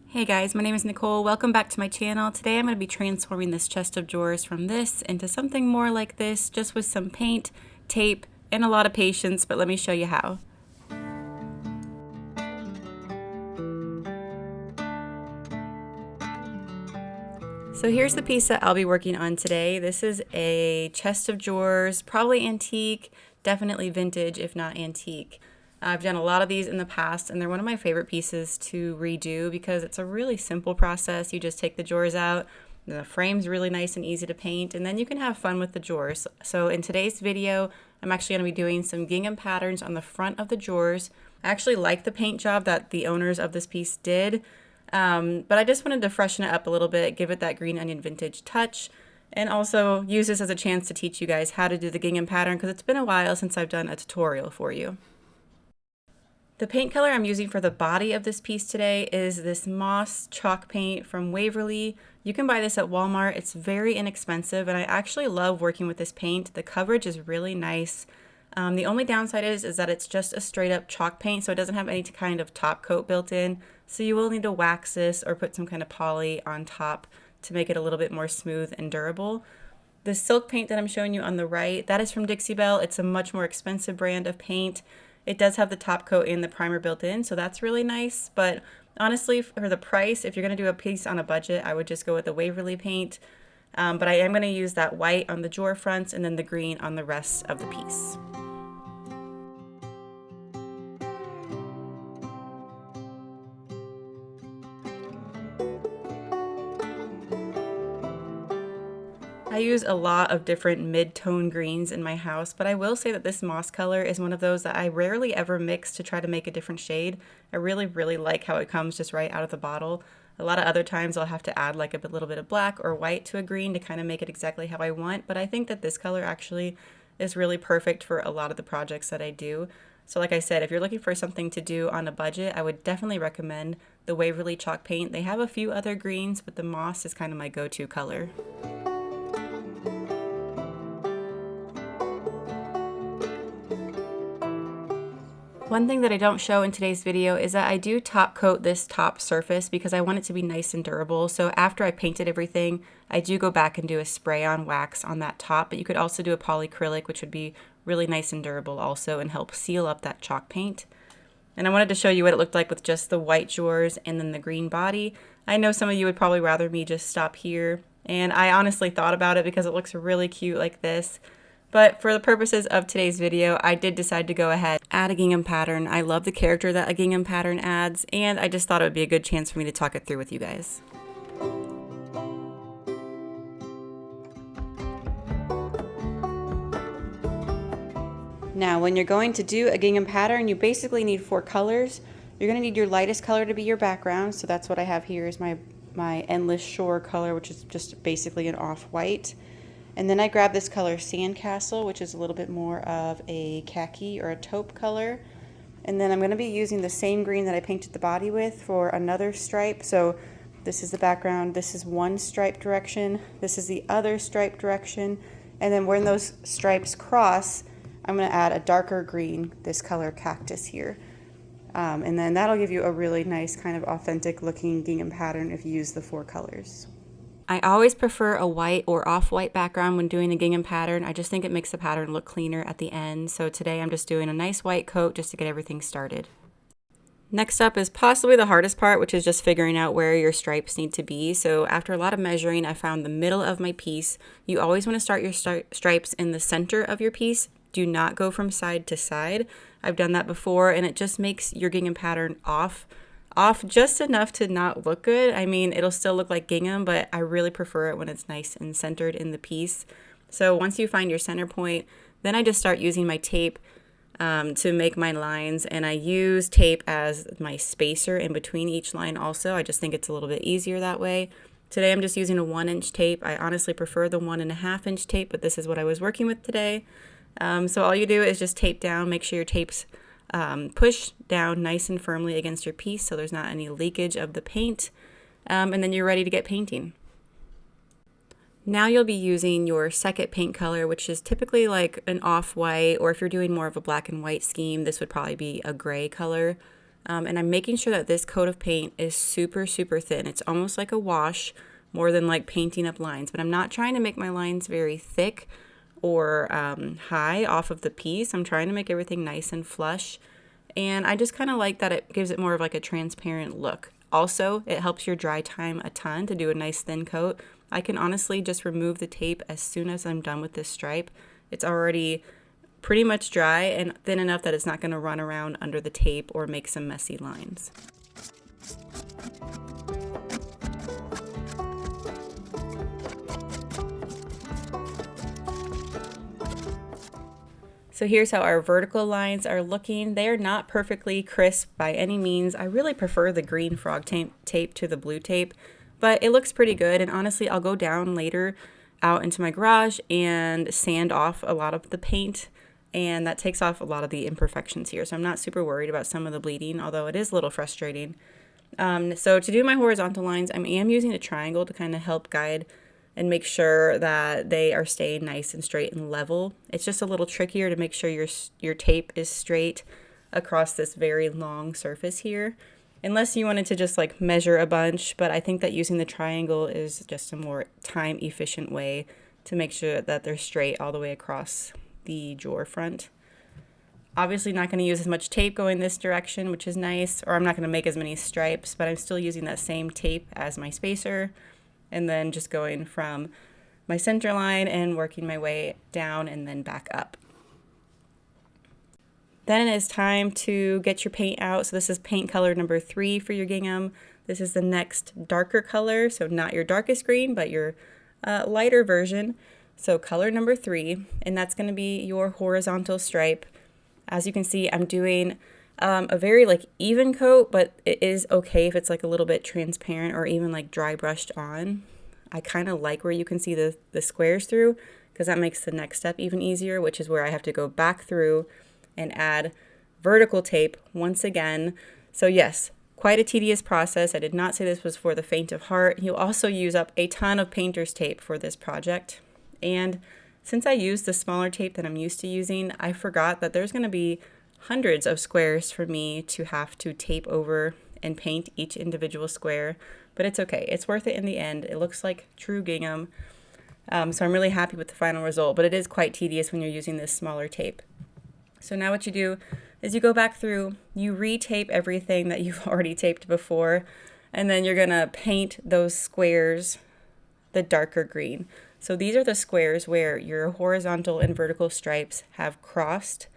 Hey guys, my name is Nicole. Welcome back to my channel. Today I'm going to be transforming this chest of drawers from this into something more like this, just with some paint, tape, and a lot of patience, but let me show you how. So here's the piece that I'll be working on today. This is a chest of drawers, probably antique, definitely vintage if not antique. I've done a lot of these in the past and they're one of my favorite pieces to redo because it's a really simple process. You just take the drawers out, the frame's really nice and easy to paint, and then you can have fun with the drawers. So in today's video, I'm actually going to be doing some gingham patterns on the front of the drawers. I actually like the paint job that the owners of this piece did. But I just wanted to freshen it up a little bit, give it that green onion vintage touch, and also use this as a chance to teach you guys how to do the gingham pattern because it's been a while since I've done a tutorial for you. The paint color I'm using for the body of this piece today is this moss chalk paint from Waverly. You can buy this at Walmart. It's very inexpensive and I actually love working with this paint. The coverage is really nice. The only downside is that it's just a straight up chalk paint, so it doesn't have any kind of top coat built in. So you will need to wax this or put some kind of poly on top to make it a little bit more smooth and durable. The silk paint that I'm showing you on the right, that is from Dixie Belle. It's a much more expensive brand of paint. It does have the top coat and the primer built in, so that's really nice. But honestly, for the price, if you're going to do a piece on a budget, I would just go with the Waverly paint. But I am going to use that white on the drawer fronts and then the green on the rest of the piece. I use a lot of different mid-tone greens in my house, but I will say that this moss color is one of those that I rarely ever mix to try to make a different shade. I really like how it comes just right out of the bottle. A lot of other times I'll have to add like a little bit of black or white to a green to kind of make it exactly how I want, but I think that this color actually is really perfect for a lot of the projects that I do. So like I said, if you're looking for something to do on a budget, I would definitely recommend the Waverly chalk paint. They have a few other greens, but the moss is kind of my go-to color. One thing that I don't show in today's video is that I do top coat this top surface because I want it to be nice and durable. So after I painted everything, I do go back and do a spray on wax on that top, but you could also do a polyacrylic, which would be really nice and durable also and help seal up that chalk paint. And I wanted to show you what it looked like with just the white drawers and then the green body. I know some of you would probably rather me just stop here, and I honestly thought about it because it looks really cute like this. But for the purposes of today's video, I did decide to go ahead and add a gingham pattern. I love the character that a gingham pattern adds, and I just thought it would be a good chance for me to talk it through with you guys. Now, when you're going to do a gingham pattern, you basically need 4 colors. You're going to need your lightest color to be your background, so that's what I have here is my Endless Shore color, which is just basically an off-white. And then I grabbed this color Sandcastle, which is a little bit more of a khaki or a taupe color. And then I'm going to be using the same green that I painted the body with for another stripe. So this is the background, this is one stripe direction, this is the other stripe direction. And then when those stripes cross, I'm going to add a darker green, this color Cactus here. And then that'll give you a really nice kind of authentic looking gingham pattern if you use the 4 colors. I always prefer a white or off-white background when doing the gingham pattern. I just think it makes the pattern look cleaner at the end. So today I'm just doing a nice white coat just to get everything started. Next up is possibly the hardest part, which is just figuring out where your stripes need to be. So after a lot of measuring, I found the middle of my piece. You always want to start your stripes in the center of your piece. Do not go from side to side. I've done that before and it just makes your gingham pattern off just enough to not look good. I mean, it'll still look like gingham, but I really prefer it when it's nice and centered in the piece. So once you find your center point, then I just start using my tape to make my lines, and I use tape as my spacer in between each line also. I just think it's a little bit easier that way. Today I'm just using a 1-inch tape. I honestly prefer the 1.5-inch tape, but this is what I was working with today. So all you do is just tape down, make sure your tape's push down nice and firmly against your piece so there's not any leakage of the paint, and then you're ready to get painting. Now you'll be using your second paint color, which is typically like an off-white, or if you're doing more of a black and white scheme, this would probably be a gray color. And I'm making sure that this coat of paint is super, super thin. It's almost like a wash, more than like painting up lines, but I'm not trying to make my lines very thick or high off of the piece. I'm trying to make everything nice and flush. And I just kind of like that it gives it more of like a transparent look. Also, it helps your dry time a ton to do a nice thin coat. I can honestly just remove the tape as soon as I'm done with this stripe. It's already pretty much dry and thin enough that it's not going to run around under the tape or make some messy lines. So here's how our vertical lines are looking. They are not perfectly crisp by any means. I really prefer the green frog tape to the blue tape, but it looks pretty good. And honestly, I'll go down later out into my garage and sand off a lot of the paint, and that takes off a lot of the imperfections here. So I'm not super worried about some of the bleeding, although it is a little frustrating. So to do my horizontal lines, I am using a triangle to kind of help guide and make sure that they are staying nice and straight and level. It's just a little trickier to make sure your tape is straight across this very long surface here, unless you wanted to just like measure a bunch, but I think that using the triangle is just a more time efficient way to make sure that they're straight all the way across the drawer front. Obviously not going to use as much tape going this direction, which is nice, or I'm not going to make as many stripes, but I'm still using that same tape as my spacer. And then just going from my center line and working my way down and then back up. Then it is time to get your paint out. So this is paint color number 3 for your gingham. This is the next darker color, so not your darkest green, but your lighter version. So color number 3, and that's going to be your horizontal stripe. As you can see, I'm doing a very like even coat, but it is okay if it's like a little bit transparent or even like dry brushed on. I kind of like where you can see the squares through, because that makes the next step even easier, which is where I have to go back through and add vertical tape once again. So yes, quite a tedious process. I did not say this was for the faint of heart. You'll also use up a ton of painter's tape for this project. And since I used the smaller tape that I'm used to using, I forgot that there's going to be hundreds of squares for me to have to tape over and paint each individual square, but it's okay. It's worth it in the end. It looks like true gingham. So I'm really happy with the final result, but it is quite tedious when you're using this smaller tape. So now what you do is you go back through, you retape everything that you've already taped before, and then you're gonna paint those squares the darker green. So these are the squares where your horizontal and vertical stripes have crossed.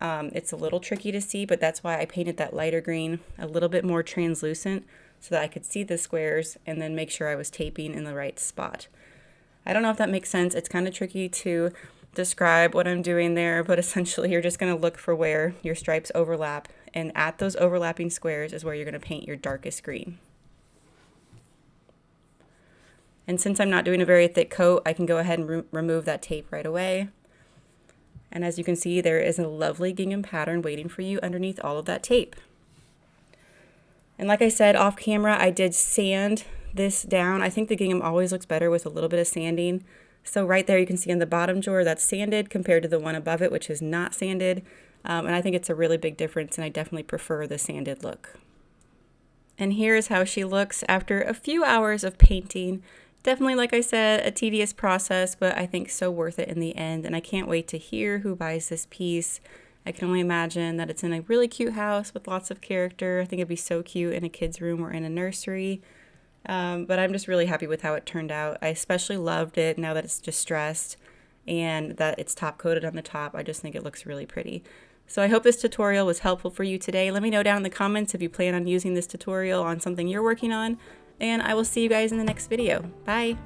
It's a little tricky to see, but that's why I painted that lighter green a little bit more translucent so that I could see the squares and then make sure I was taping in the right spot. I don't know if that makes sense. It's kind of tricky to describe what I'm doing there, but essentially you're just going to look for where your stripes overlap, and at those overlapping squares is where you're going to paint your darkest green. And since I'm not doing a very thick coat, I can go ahead and remove that tape right away. And as you can see, there is a lovely gingham pattern waiting for you underneath all of that tape. And like I said, off camera, I did sand this down. I think the gingham always looks better with a little bit of sanding. So right there, you can see on the bottom drawer that's sanded compared to the one above it, which is not sanded. And I think it's a really big difference, and I definitely prefer the sanded look. And here is how she looks after a few hours of painting. Definitely, like I said, a tedious process, but I think so worth it in the end. And I can't wait to hear who buys this piece. I can only imagine that it's in a really cute house with lots of character. I think it'd be so cute in a kid's room or in a nursery. But I'm just really happy with how it turned out. I especially loved it now that it's distressed and that it's top coated on the top. I just think it looks really pretty. So I hope this tutorial was helpful for you today. Let me know down in the comments if you plan on using this tutorial on something you're working on. And I will see you guys in the next video. Bye!